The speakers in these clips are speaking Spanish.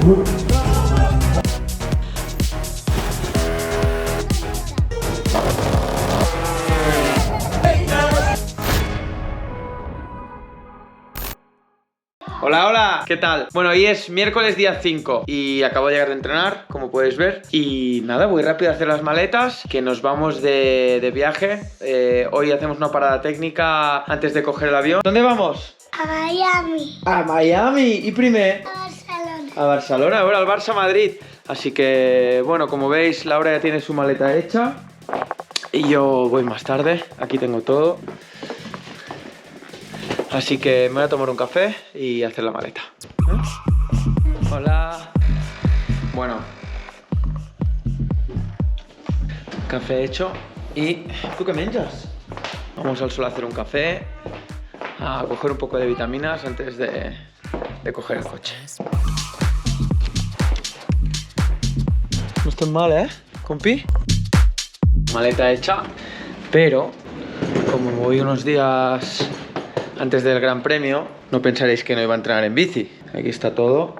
Hola, hola, ¿qué tal? Bueno, hoy es miércoles día 5 y acabo de llegar de entrenar, como puedes ver. Y nada, voy rápido a hacer las maletas, que nos vamos de viaje. Hoy hacemos una parada técnica antes de coger el avión. ¿Dónde vamos? A Miami. A Miami. ¿Y primer? A Barcelona. A Barcelona, ahora al Barça Madrid. Así que, bueno, como veis, Laura ya tiene su maleta hecha. Y yo voy más tarde. Aquí tengo todo. Así que me voy a tomar un café y hacer la maleta. Hola. Bueno. Café hecho. ¿Y tú qué menjas? Vamos al sol a hacer un café, a coger un poco de vitaminas antes de coger el coche. No estoy mal, ¿eh, compi? Maleta hecha, pero como me voy unos días antes del Gran Premio, no pensaréis que no iba a entrenar en bici. Aquí está todo,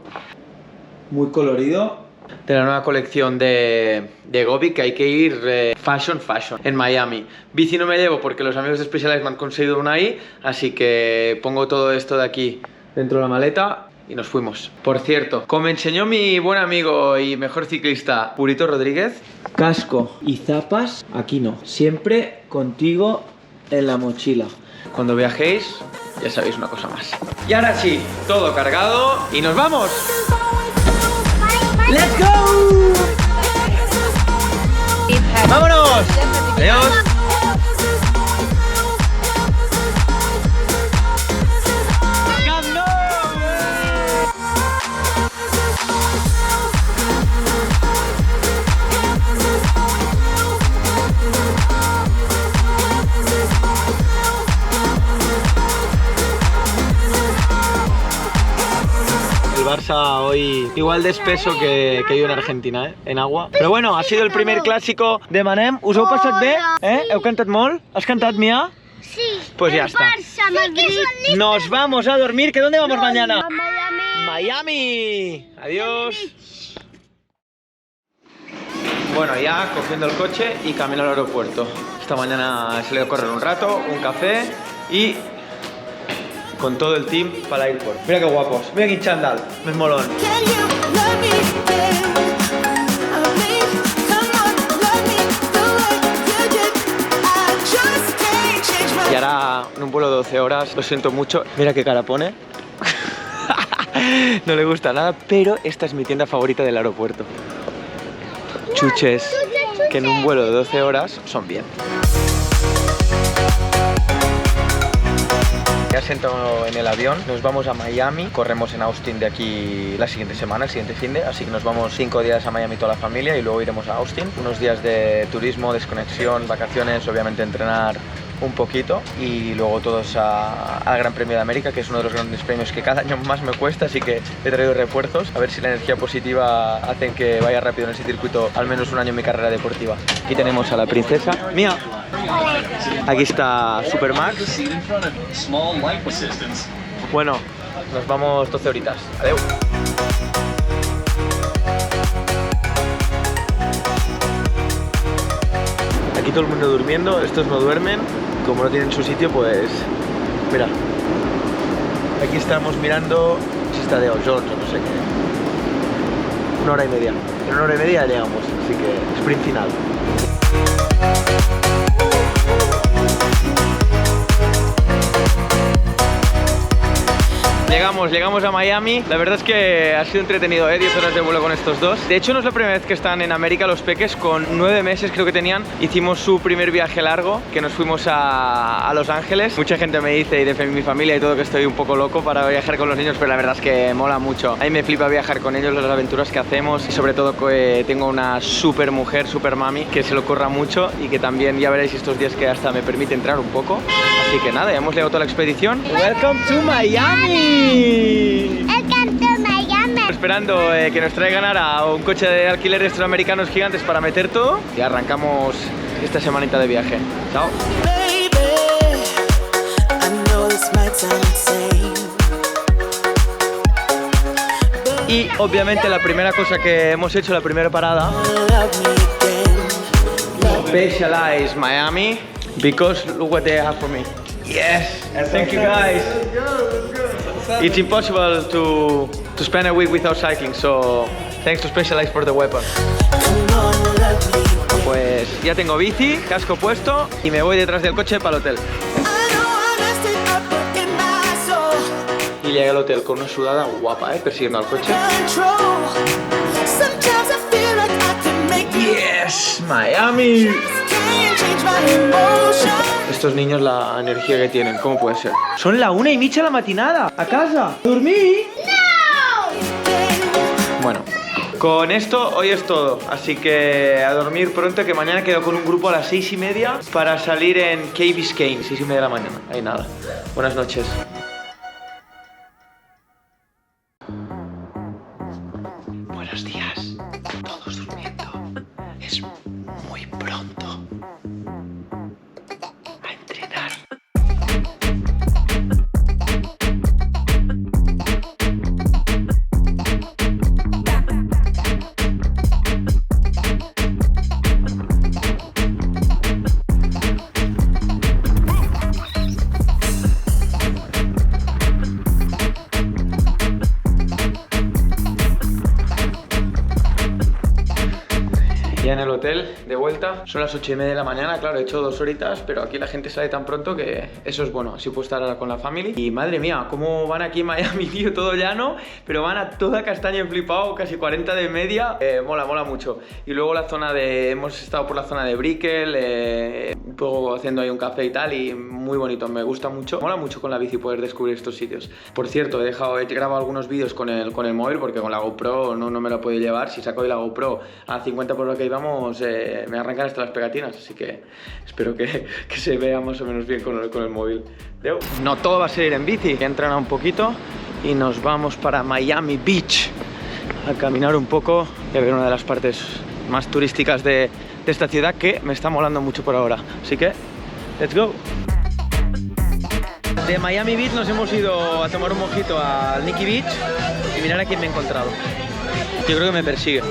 muy colorido, de la nueva colección de Gobi, que hay que ir fashion en Miami. Bici no me llevo porque los amigos de Specialized me han conseguido una ahí, así que pongo todo esto de aquí dentro de la maleta y nos fuimos. Por cierto, como me enseñó mi buen amigo y mejor ciclista Purito Rodríguez, casco y zapas aquí no, siempre contigo en la mochila. Cuando viajéis, ya sabéis una cosa más. Y ahora sí, todo cargado y ¡nos vamos! ¡Let's go! ¡Vámonos! ¡Adiós! Barça hoy igual de espeso que yo en Argentina, en agua. Pero bueno, ha sido el primer clásico de Manem. ¿Us heu passat bé? ¿Heu cantat molt? ¿Has cantado, Mía? Sí. Pues ya está. Barça, Madrid. Nos vamos a dormir. ¿Que dónde vamos mañana? A Miami. Miami. Adiós. Bueno, ya cogiendo el coche y camino al aeropuerto. Esta mañana he salido a correr un rato, un café y con todo el team para ir por. Mira qué guapos. Mira qué chándal. Es molón. Y ahora en un vuelo de 12 horas, lo siento mucho. Mira qué cara pone. No le gusta nada, pero esta es mi tienda favorita del aeropuerto. Chuches que en un vuelo de 12 horas son bien. Ya sentado en el avión, nos vamos a Miami, corremos en Austin de aquí la siguiente semana, el siguiente finde, así que nos vamos 5 días a Miami toda la familia y luego iremos a Austin. Unos días de turismo, desconexión, vacaciones, obviamente entrenar un poquito y luego todos al Gran Premio de América, que es uno de los grandes premios que cada año más me cuesta, así que he traído refuerzos, a ver si la energía positiva hace que vaya rápido en ese circuito al menos un año en mi carrera deportiva. Aquí tenemos a la princesa Mía. Aquí está Supermax. Bueno, nos vamos 12 horitas. Adiós. Aquí todo el mundo durmiendo, estos no duermen. Como no tienen su sitio, pues... Mira. Aquí estamos mirando si está de Jones o no sé qué. 1 hora y media. En 1 hora y media llegamos, así que sprint final. Llegamos a Miami. La verdad es que ha sido entretenido, 10 horas de vuelo con estos dos. De hecho, no es la primera vez que están en América los peques. Con 9 meses creo que tenían, hicimos su primer viaje largo, que nos fuimos a Los Ángeles. Mucha gente me dice, y de mi familia y todo, que estoy un poco loco para viajar con los niños, pero la verdad es que mola mucho. A mí me flipa viajar con ellos, las aventuras que hacemos, y sobre todo que tengo una super mujer, super mami, que se lo curra mucho y que también ya veréis estos días que hasta me permite entrar un poco. Así que nada, ya hemos llegado toda la expedición. Welcome to Miami. Esperando que nos traigan ahora un coche de alquiler de estos americanos gigantes para meter todo y arrancamos esta semanita de viaje. Chao. Y obviamente la primera cosa que hemos hecho, la primera parada, Specialized Miami, because look what they have for me. Yes, thank you guys. It's impossible to spend a week without cycling, so thanks to Specialized for the weapon. Pues ya tengo bici, casco puesto y me voy detrás del coche para el hotel. Y llegué al hotel con una sudada guapa, persiguiendo al coche. Yes, Miami. Estos niños, la energía que tienen, ¿cómo puede ser? Son la 1:30 de la matinada, a casa. ¿Dormí? No. Bueno, con esto hoy es todo, así que a dormir pronto, que mañana quedo con un grupo a las 6:30 para salir en Key Biscayne, 6:30 de la mañana. Ahí nada. Buenas noches. Buenos días. Todos durmiendo. Es muy pronto. A entrenar. Ya en el hotel, de vuelta, son las 8:30 de la mañana, claro, he hecho 2 horitas, pero aquí la gente sale tan pronto que eso es bueno, así puedo estar ahora con la family. Y madre mía, cómo van aquí en Miami, tío, todo llano, pero van a toda castaña en flipado, casi 40 de media, mola mucho. Y luego la zona de, hemos estado por la zona de Brickell, un poco haciendo ahí un café y tal, y muy bonito, me gusta mucho. Mola mucho con la bici poder descubrir estos sitios. Por cierto, he grabado algunos vídeos con el móvil, porque con la GoPro no me lo puedo llevar. Si saco de la GoPro a 50 por lo que iba, me arrancan hasta las pegatinas, así que espero que se vea más o menos bien con el móvil. No todo va a ser ir en bici, he entrenado un poquito y nos vamos para Miami Beach a caminar un poco y a ver una de las partes más turísticas de esta ciudad, que me está molando mucho por ahora, así que let's go. De Miami Beach nos hemos ido a tomar un mojito al Nikki Beach y mirar a quién me he encontrado. Yo creo que me persigue.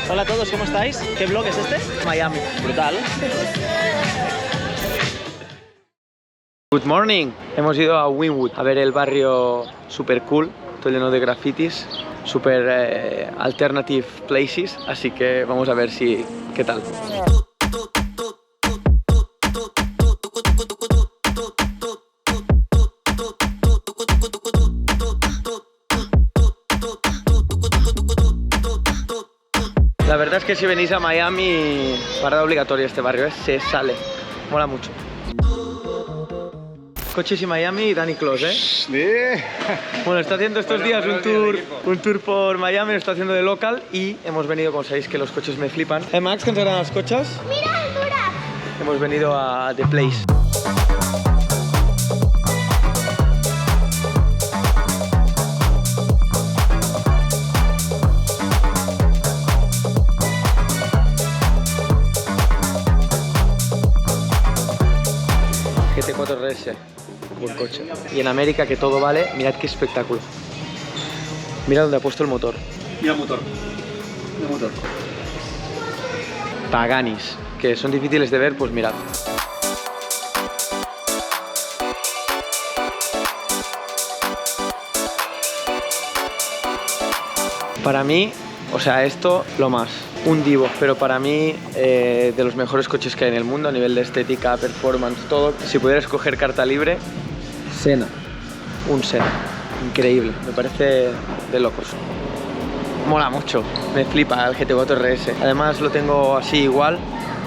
Hola a todos, ¿cómo estáis? ¿Qué vlog es este? Miami. Brutal. Good morning. Hemos ido a Wynwood a ver el barrio super cool, todo lleno de grafitis, super alternative places, así que vamos a ver qué tal. La verdad es que si venís a Miami, parada obligatoria este barrio, se sale, mola mucho. Coches y Miami, Dani Close, Sí. Bueno, está haciendo estos días un tour por Miami, lo está haciendo de local y hemos venido, como sabéis que los coches me flipan. Max, ¿qué enseñan los coches? Mira, Dura. Hemos venido a The Place. GT4 RS, buen coche. Y en América, que todo vale, mirad qué espectáculo. Mira dónde ha puesto el motor. Mira el motor. Mira el motor. Paganis, que son difíciles de ver, pues mirad. Para mí, o sea, esto lo más. Un divo, pero para mí de los mejores coches que hay en el mundo a nivel de estética, performance, todo. Si pudiera escoger carta libre, Senna. Un Senna. Increíble, me parece de locos. Mola mucho, me flipa el GT4 RS. Además lo tengo así igual,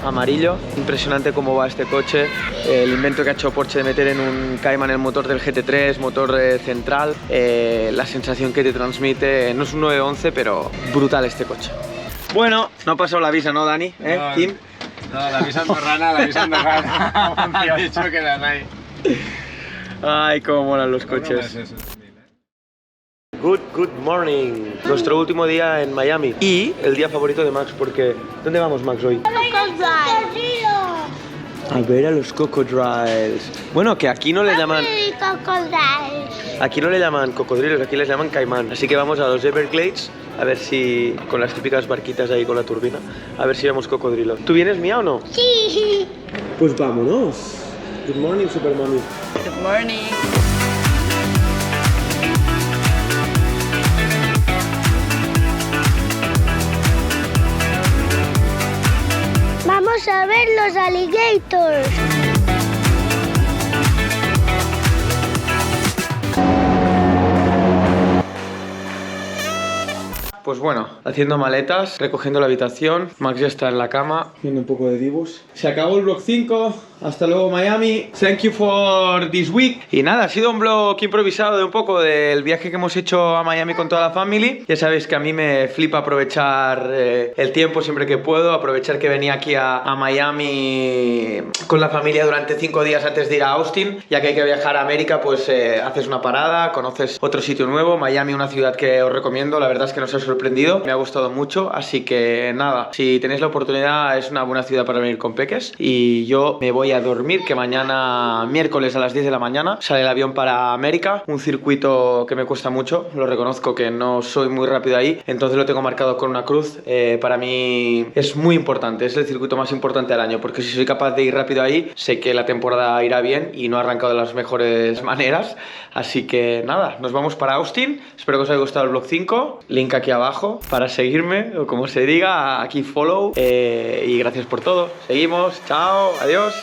amarillo. Impresionante cómo va este coche. El invento que ha hecho Porsche de meter en un Cayman el motor del GT3, motor central. La sensación que te transmite, no es un 911, pero brutal este coche. Bueno, no ha pasado la visa, ¿no, Dani? No, Kim. No, la visa andorrana, Ha dicho que la hay. Ay, cómo molan los coches. Good morning. Nuestro último día en Miami y el día favorito de Max, porque ¿dónde vamos, Max, hoy? A ver a los Cocodriles. Bueno, que aquí no le llaman... Cocodriles. Aquí no le llaman cocodrilos, aquí les llaman caimán. Así que vamos a los Everglades, a ver si, con las típicas barquitas ahí con la turbina, a ver si vemos cocodrilos. ¿Tú vienes, Mía, o no? Sí. Pues vámonos. Good morning, Super Mami. Good morning. Vamos a ver los alligators. Pues bueno, haciendo maletas, recogiendo la habitación. Max ya está en la cama, viendo un poco de dibujos. Se acabó el vlog 5. Hasta luego, Miami. Thank you for this week. Y nada, ha sido un vlog improvisado de un poco del viaje que hemos hecho a Miami con toda la family. Ya sabéis que a mí me flipa aprovechar el tiempo siempre que puedo. Aprovechar que venía aquí a Miami con la familia durante 5 días antes de ir a Austin. Ya que hay que viajar a América, pues haces una parada, conoces otro sitio nuevo. Miami, una ciudad que os recomiendo. La verdad es que nos ha sorprendido. Me ha gustado mucho. Así que nada, si tenéis la oportunidad, es una buena ciudad para venir con peques. Y yo me voy a dormir, que mañana miércoles a las 10 de la mañana sale el avión para América, un circuito que me cuesta mucho, lo reconozco que no soy muy rápido ahí, entonces lo tengo marcado con una cruz. Para mí es muy importante, es el circuito más importante del año, porque si soy capaz de ir rápido ahí, sé que la temporada irá bien y no ha arrancado de las mejores maneras, así que nada, nos vamos para Austin. Espero que os haya gustado el vlog 5, link aquí abajo para seguirme, o como se diga, aquí follow, y gracias por todo. Seguimos, chao, adiós.